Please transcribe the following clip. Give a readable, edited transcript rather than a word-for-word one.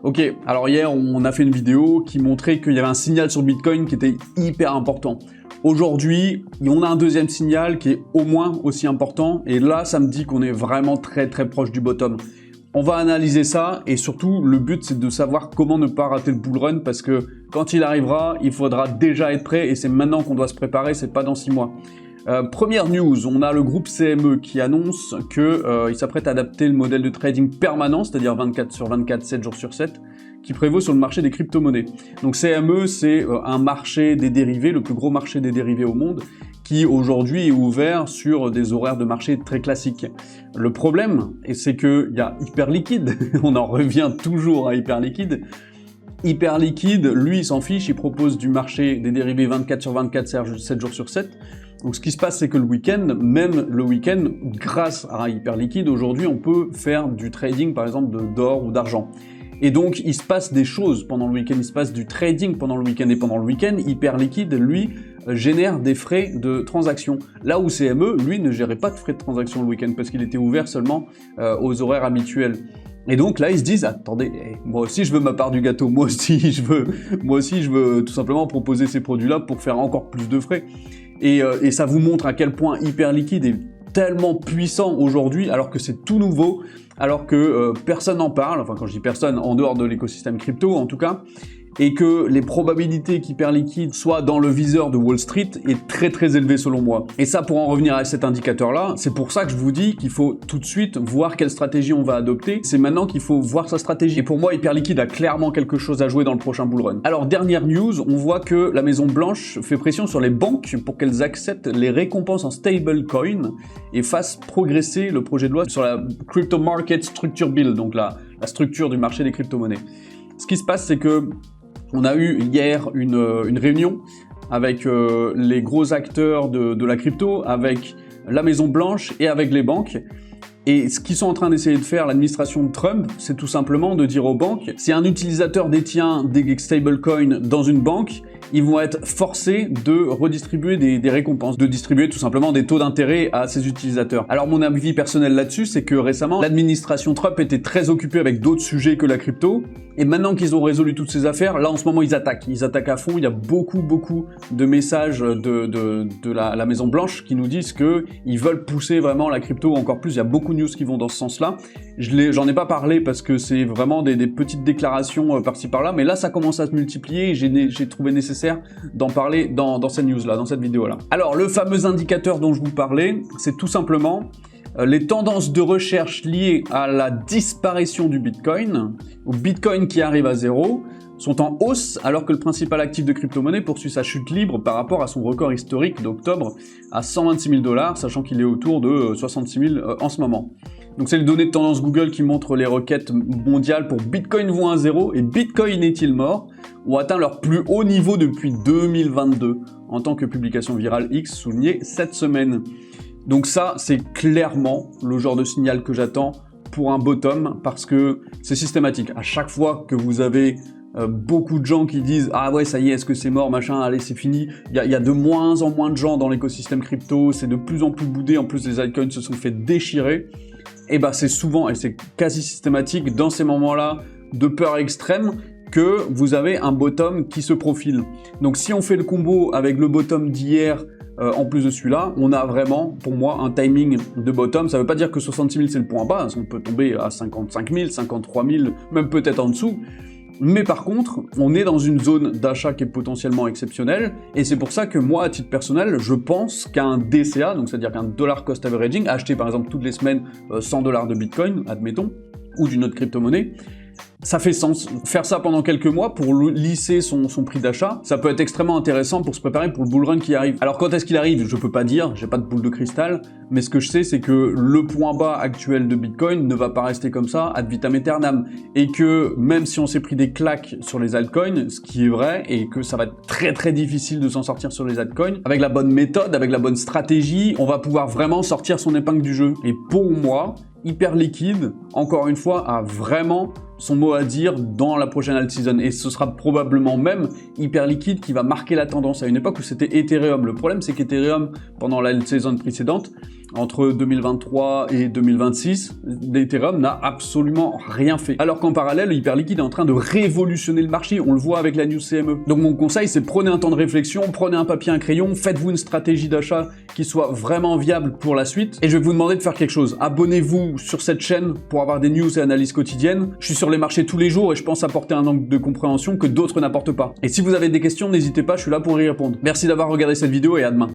Ok, alors hier on a fait une vidéo qui montrait qu'il y avait un signal sur Bitcoin qui était hyper important. Aujourd'hui, on a un deuxième signal qui est au moins aussi important et là ça me dit qu'on est vraiment très proche du bottom. On va analyser ça et surtout le but c'est de savoir comment ne pas rater le bull run parce que quand il arrivera, il faudra déjà être prêt et c'est maintenant qu'on doit se préparer, c'est pas dans 6 mois. Première news, on a le groupe CME qui annonce qu'il s'apprête à adapter le modèle de trading permanent, c'est-à-dire 24 sur 24, 7 jours sur 7, qui prévaut sur le marché des crypto-monnaies. Donc CME, c'est un marché des dérivés, le plus gros marché des dérivés au monde, qui aujourd'hui est ouvert sur des horaires de marché très classiques. Le problème, c'est qu'il y a Hyperliquid, on en revient toujours à Hyperliquid. Hyperliquid, lui, il s'en fiche, il propose du marché des dérivés 24 sur 24, 7 jours sur 7. Donc ce qui se passe, c'est que le week-end, même le week-end, grâce à Hyperliquid, aujourd'hui, on peut faire du trading, par exemple, d'or ou d'argent. Et donc, il se passe des choses pendant le week-end, il se passe du trading pendant le week-end. Et pendant le week-end, Hyperliquid, lui, génère des frais de transaction. Là où CME, lui, ne gérait pas de frais de transaction le week-end parce qu'il était ouvert seulement aux horaires habituels. Et donc là, ils se disent, attendez, moi aussi je veux ma part du gâteau, moi aussi je veux tout simplement proposer ces produits-là pour faire encore plus de frais. Et ça vous montre à quel point Hyperliquid est tellement puissant aujourd'hui, alors que c'est tout nouveau, alors que personne n'en parle, enfin quand je dis personne, en dehors de l'écosystème crypto en tout cas, et que les probabilités qu'Hyperliquid soit dans le viseur de Wall Street est très élevée selon moi. Et ça, pour en revenir à cet indicateur-là, c'est pour ça que je vous dis qu'il faut tout de suite voir quelle stratégie on va adopter. C'est maintenant qu'il faut voir sa stratégie. Et pour moi, Hyperliquid a clairement quelque chose à jouer dans le prochain bull run. Alors, dernière news, on voit que la Maison Blanche fait pression sur les banques pour qu'elles acceptent les récompenses en stablecoin et fassent progresser le projet de loi sur la Crypto Market Structure Bill, donc la structure du marché des crypto-monnaies. Ce qui se passe, c'est que on a eu hier une réunion avec les gros acteurs de la crypto, avec la Maison Blanche et avec les banques. Et ce qu'ils sont en train d'essayer de faire, l'administration de Trump, c'est tout simplement de dire aux banques, si un utilisateur détient des stablecoins dans une banque, ils vont être forcés de redistribuer des récompenses, de distribuer tout simplement des taux d'intérêt à ces utilisateurs. Alors mon avis personnel là-dessus, c'est que récemment, l'administration Trump était très occupée avec d'autres sujets que la crypto, et maintenant qu'ils ont résolu toutes ces affaires, là en ce moment ils attaquent à fond, il y a beaucoup de messages de la Maison Blanche qui nous disent qu'ils veulent pousser vraiment la crypto encore plus, il y a beaucoup de news qui vont dans ce sens-là. J'en ai pas parlé parce que c'est vraiment des petites déclarations par-ci par-là, mais là ça commence à se multiplier et j'ai trouvé nécessaire d'en parler dans cette news-là, dans cette vidéo-là. Alors le fameux indicateur dont je vous parlais, c'est tout simplement les tendances de recherche liées à la disparition du Bitcoin, au Bitcoin qui arrive à zéro, sont en hausse alors que le principal actif de crypto-monnaie poursuit sa chute libre par rapport à son record historique d'octobre à 126 000 $, sachant qu'il est autour de 66 000 en ce moment. Donc c'est les données de tendance Google qui montrent les requêtes mondiales pour Bitcoin vaut un zéro et Bitcoin est-il mort ont atteint leur plus haut niveau depuis 2022 en tant que publication virale X soulignée cette semaine. Donc ça, c'est clairement le genre de signal que j'attends pour un bottom parce que c'est systématique. À chaque fois que vous avez beaucoup de gens qui disent « Ah ouais, ça y est, est-ce que c'est mort, machin, allez, c'est fini », il y a de moins en moins de gens dans l'écosystème crypto, c'est de plus en plus boudé, en plus les altcoins se sont fait déchirer, et bah c'est souvent, et c'est quasi systématique, dans ces moments-là de peur extrême, que vous avez un bottom qui se profile. Donc si on fait le combo avec le bottom d'hier, en plus de celui-là, on a vraiment, pour moi, un timing de bottom. Ça ne veut pas dire que 66 000 c'est le point bas, on peut tomber à 55 000, 53 000, même peut-être en dessous. Mais par contre, on est dans une zone d'achat qui est potentiellement exceptionnelle, et c'est pour ça que moi, à titre personnel, je pense qu'un DCA, donc c'est-à-dire qu'un dollar cost averaging, acheter par exemple toutes les semaines 100 $ de Bitcoin, admettons, ou d'une autre crypto-monnaie, ça fait sens. Faire ça pendant quelques mois pour lisser son prix d'achat, ça peut être extrêmement intéressant pour se préparer pour le bull run qui arrive. Alors quand est-ce qu'il arrive? Je peux pas dire, j'ai pas de boule de cristal, mais ce que je sais c'est que le point bas actuel de Bitcoin ne va pas rester comme ça ad vitam aeternam, et que même si on s'est pris des claques sur les altcoins, ce qui est vrai, et que ça va être très difficile de s'en sortir sur les altcoins, avec la bonne méthode, avec la bonne stratégie, on va pouvoir vraiment sortir son épingle du jeu. Et pour moi, Hyperliquid, encore une fois, a vraiment son mot à dire dans la prochaine alt season, et ce sera probablement même Hyperliquid qui va marquer la tendance. À une époque où c'était Ethereum. Le problème c'est qu'Ethereum, pendant la alt season précédente, entre 2023 et 2026, l'Ethereum n'a absolument rien fait. Alors qu'en parallèle, le Hyperliquid est en train de révolutionner le marché, on le voit avec la news CME. Donc mon conseil, c'est prenez un temps de réflexion, prenez un papier, un crayon, faites-vous une stratégie d'achat qui soit vraiment viable pour la suite. Et je vais vous demander de faire quelque chose. Abonnez-vous sur cette chaîne pour avoir des news et analyses quotidiennes. Je suis sur les marchés tous les jours et je pense apporter un angle de compréhension que d'autres n'apportent pas. Et si vous avez des questions, n'hésitez pas, je suis là pour y répondre. Merci d'avoir regardé cette vidéo et à demain.